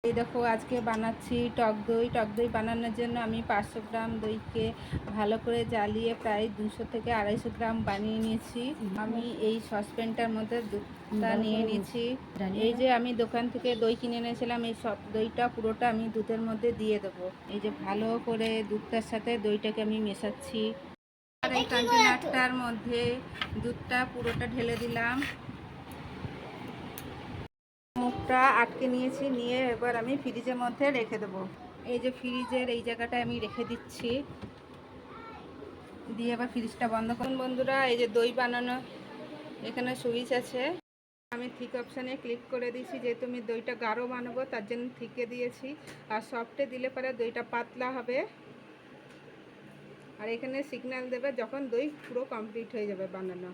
এই দেখো আজকে বানাচ্ছি টক দই। টক দই বানানোর জন্য আমি 500 গ্রাম দইকে ভালো করে জ্বালিয়ে প্রায় 200 থেকে 250 গ্রাম বানিয়ে নিয়েছি। আমি এই সসপ্যানটার মধ্যে দুধটা নিয়ে নিয়েছি। এই যে আমি দোকান থেকে দই কিনে এনেছিলাম, এই সব দইটা পুরোটা আমি দুধের মধ্যে দিয়ে দেবো। এই যে ভালো করে দুধটার সাথে দইটাকে আমি মেশাচ্ছি। আর এই কন্টেনারটার মধ্যে দুধটা পুরোটা ঢেলে দিলাম। মুখটা আটকে নিয়েছি, নিয়ে এবার আমি ফ্রিজের মধ্যে রেখে দেবো। এই যে ফ্রিজের এই জায়গাটায় আমি রেখে দিচ্ছি, দিয়ে এবার ফ্রিজটা বন্ধ করুন। বন্ধুরা, এই যে দই বানানো এখানে সুইচ আছে, আমি থিক অপশানে ক্লিক করে দিয়েছি। যেহেতু আমি দইটা গাঢ় বানাবো তার জন্য থিকে দিয়েছি, আর সফটে দিলে পরে দইটা পাতলা হবে। আর এখানে সিগন্যাল দেবে যখন দই পুরো কমপ্লিট হয়ে যাবে বানানো।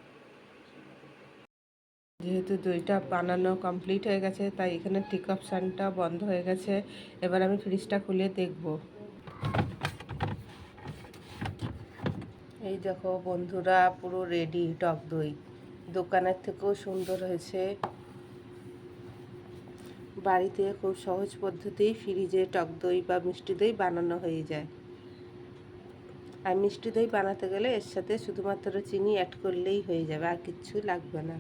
যেহেতু দইটা বানানো কমপ্লিট হয়ে গেছে তাই এখানে টিক অপশানটা বন্ধ হয়ে গেছে। এবার আমি ফ্রিজটা খুলে দেখব। এই দেখো বন্ধুরা, পুরো রেডি টক দই। দোকানের থেকেও সুন্দর হয়েছে। বাড়িতে খুব সহজ পদ্ধতি ফ্রিজে টক দই বা মিষ্টি দই বানানো হয়ে যায়। আর মিষ্টি দই বানাতে গেলে এর সাথে শুধুমাত্র চিনি অ্যাড করলেই হয়ে যাবে, আর কিচ্ছু লাগবে না।